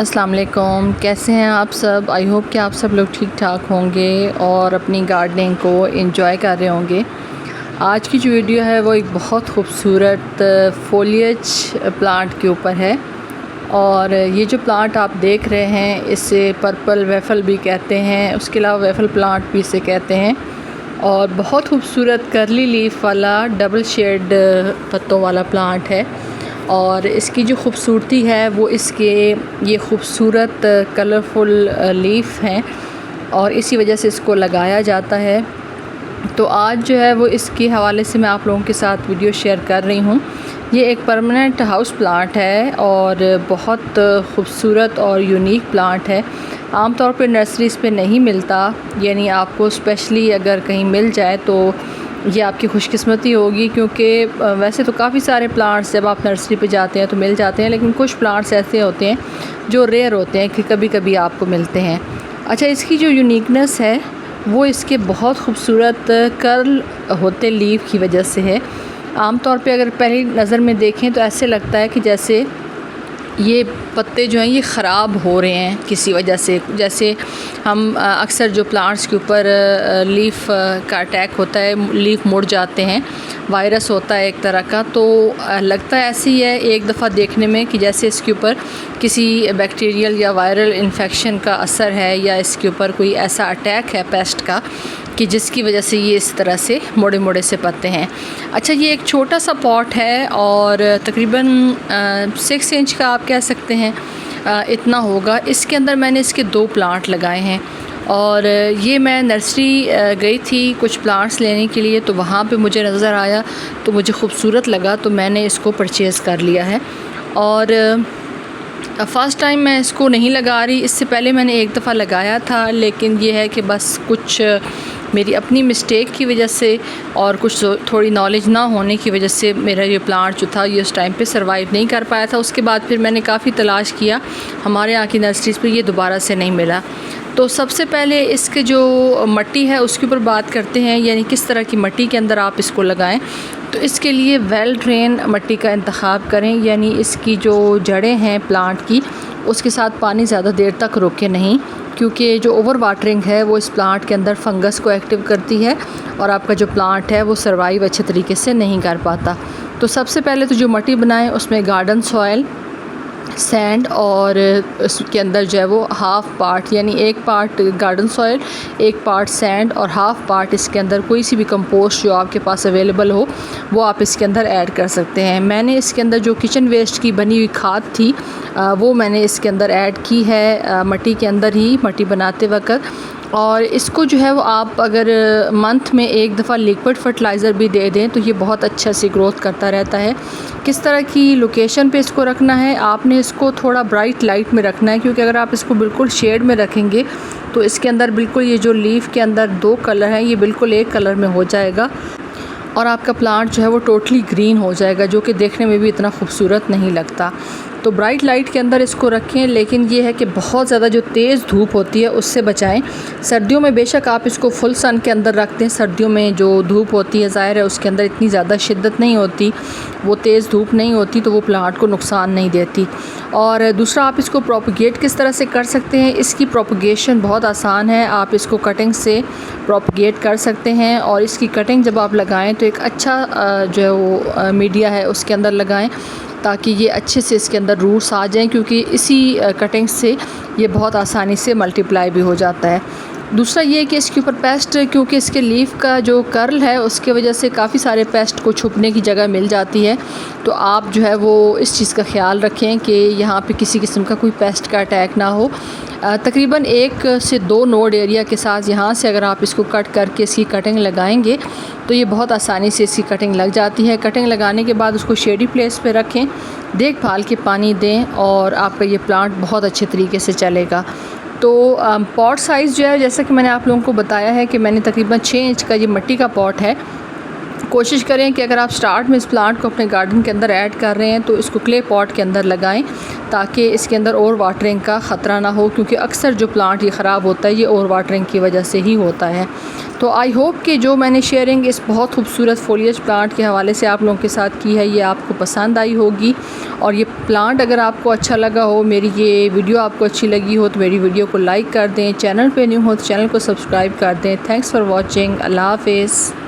अस्सलाम वालेकुम, कैसे हैं आप सब। आई होप कि आप सब लोग ठीक ठाक होंगे और अपनी गार्डनिंग को एंजॉय कर रहे होंगे। आज की जो वीडियो है वो एक बहुत खूबसूरत फोलिएज प्लांट के ऊपर है। और ये जो प्लांट आप देख रहे हैं इसे पर्पल वेफल भी कहते हैं, उसके अलावा वेफल प्लांट भी इसे कहते हैं। और बहुत खूबसूरत करली लीफ वाला डबल शेड पत्तों वाला प्लांट है। और इसकी जो खूबसूरती है वो इसके ये खूबसूरत कलरफुल लीफ हैं और इसी वजह से इसको लगाया जाता है। तो आज जो है वो इसके हवाले से मैं आप लोगों के साथ वीडियो शेयर कर रही हूँ। ये एक परमानेंट हाउस प्लांट है और बहुत खूबसूरत और यूनिक प्लांट है। आमतौर पर नर्सरीज़ पे नहीं मिलता, यानी आपको स्पेशली अगर कहीं मिल जाए तो ये आपकी खुशकिस्मती होगी, क्योंकि वैसे तो काफ़ी सारे प्लांट्स जब आप नर्सरी पे जाते हैं तो मिल जाते हैं, लेकिन कुछ प्लांट्स ऐसे होते हैं जो रेयर होते हैं कि कभी कभी आपको मिलते हैं। अच्छा, इसकी जो यूनिकनेस है वो इसके बहुत खूबसूरत कर्ल होते लीफ की वजह से है। आमतौर पे अगर पहली नज़र में देखें तो ऐसे लगता है कि जैसे ये पत्ते जो हैं ये ख़राब हो रहे हैं किसी वजह से। जैसे हम अक्सर जो प्लांट्स के ऊपर लीफ का अटैक होता है, लीफ मुड़ जाते हैं, वायरस होता है एक तरह का, तो लगता है ऐसे ही है एक दफ़ा देखने में कि जैसे इसके ऊपर किसी बैक्टीरियल या वायरल इन्फेक्शन का असर है या इसके ऊपर कोई ऐसा अटैक है पेस्ट का कि जिसकी वजह से ये इस तरह से मोड़े मोड़े से पत्ते हैं। अच्छा, ये एक छोटा सा पॉट है और तकरीबन 6 इंच का आप कह सकते हैं, इतना होगा। इसके अंदर मैंने इसके 2 प्लांट लगाए हैं और ये मैं नर्सरी गई थी कुछ प्लांट्स लेने के लिए, तो वहाँ पे मुझे नज़र आया तो मुझे ख़ूबसूरत लगा तो मैंने इसको परचेज़ कर लिया है। और फ़र्स्ट टाइम मैं इसको नहीं लगा रही, इससे पहले मैंने एक दफ़ा लगाया था, लेकिन ये है कि बस कुछ मेरी अपनी मिस्टेक की वजह से और कुछ थोड़ी नॉलेज ना होने की वजह से मेरा ये प्लांट जो था ये उस टाइम पे सरवाइव नहीं कर पाया था। उसके बाद फिर मैंने काफ़ी तलाश किया, हमारे यहाँ की नर्सरीज़ पे ये दोबारा से नहीं मिला। तो सबसे पहले इसके जो मिट्टी है उसके ऊपर बात करते हैं, यानी किस तरह की मिट्टी के अंदर आप इसको लगाएं। तो इसके लिए वेल ड्रेन मिट्टी का इंतखाब करें, यानी इसकी जो जड़ें हैं प्लांट की उसके साथ पानी ज़्यादा देर तक रोके नहीं, क्योंकि जो ओवर वाटरिंग है वो इस प्लांट के अंदर फंगस को एक्टिव करती है और आपका जो प्लांट है वो सर्वाइव अच्छे तरीके से नहीं कर पाता। तो सबसे पहले तो जो मिट्टी बनाएं उसमें गार्डन सॉयल, सैंड और उसके अंदर जो है वो हाफ़ पार्ट, यानी 1 part garden soil, 1 part sand और हाफ़ पार्ट इसके अंदर कोई सी भी कंपोस्ट जो आपके पास अवेलेबल हो वो आप इसके अंदर ऐड कर सकते हैं। मैंने इसके अंदर जो किचन वेस्ट की बनी हुई खाद थी वो मैंने इसके अंदर ऐड की है मिट्टी के अंदर ही, मिट्टी बनाते वक्त। और इसको जो है वो आप अगर मंथ में एक दफ़ा लिक्विड फर्टिलाइज़र भी दे दें तो ये बहुत अच्छा से ग्रोथ करता रहता है। किस तरह की लोकेशन पे इसको रखना है, आपने इसको थोड़ा ब्राइट लाइट में रखना है, क्योंकि अगर आप इसको बिल्कुल शेड में रखेंगे तो इसके अंदर बिल्कुल ये जो लीफ के अंदर 2 कलर हैं ये बिल्कुल एक कलर में हो जाएगा और आपका प्लांट जो है वो टोटली ग्रीन हो जाएगा, जो कि देखने में भी इतना खूबसूरत नहीं लगता। तो ब्राइट लाइट के अंदर इसको रखें, लेकिन ये है कि बहुत ज़्यादा जो तेज़ धूप होती है उससे बचाएं। सर्दियों में बेशक आप इसको फुल सन के अंदर रख दें, सर्दियों में जो धूप होती है ज़ाहिर है उसके अंदर इतनी ज़्यादा शिद्दत नहीं होती, वो तेज़ धूप नहीं होती, तो वो प्लांट को नुकसान नहीं देती। और दूसरा, आप इसको प्रोपगेट किस तरह से कर सकते हैं, इसकी प्रोपगेशन बहुत आसान है। आप इसको कटिंग से प्रोपगेट कर सकते हैं और इसकी कटिंग जब आप लगाएं तो एक अच्छा जो है वो मीडिया है उसके अंदर लगाएं, ताकि ये अच्छे से इसके अंदर रूट्स आ जाएं, क्योंकि इसी कटिंग से ये बहुत आसानी से मल्टीप्लाई भी हो जाता है। दूसरा ये कि इसके ऊपर पेस्ट, क्योंकि इसके लीफ का जो कर्ल है उसके वजह से काफ़ी सारे पेस्ट को छुपने की जगह मिल जाती है, तो आप जो है वो इस चीज़ का ख्याल रखें कि यहाँ पे किसी किस्म का कोई पेस्ट का अटैक ना हो। तकरीबन 1 से 2 नोड एरिया के साथ यहाँ से अगर आप इसको कट करके इसकी कटिंग लगाएंगे तो ये बहुत आसानी से इसकी कटिंग लग जाती है। कटिंग लगाने के बाद उसको शेडी प्लेस पे रखें, देखभाल के पानी दें और आपका ये प्लांट बहुत अच्छे तरीके से चलेगा। तो पॉट साइज़ जो है, जैसा कि मैंने आप लोगों को बताया है कि मैंने तकरीबन 6 इंच का ये मिट्टी का पॉट है। कोशिश करें कि अगर आप स्टार्ट में इस प्लांट को अपने गार्डन के अंदर ऐड कर रहे हैं तो इसको क्ले पॉट के अंदर लगाएं, ताकि इसके अंदर ओवर वाटरिंग का ख़तरा ना हो, क्योंकि अक्सर जो प्लांट ये ख़राब होता है ये ओवर वाटरिंग की वजह से ही होता है। तो आई होप कि जो मैंने शेयरिंग इस बहुत खूबसूरत फोलिएज प्लांट के हवाले से आप लोगों के साथ की है ये आपको पसंद आई होगी। और ये प्लांट अगर आपको अच्छा लगा हो, मेरी ये वीडियो आपको अच्छी लगी हो तो मेरी वीडियो को लाइक कर दें। चैनल पे न्यू हो तो चैनल को सब्सक्राइब कर दें। Thanks for watching. अल्लाह हाफ़िज़।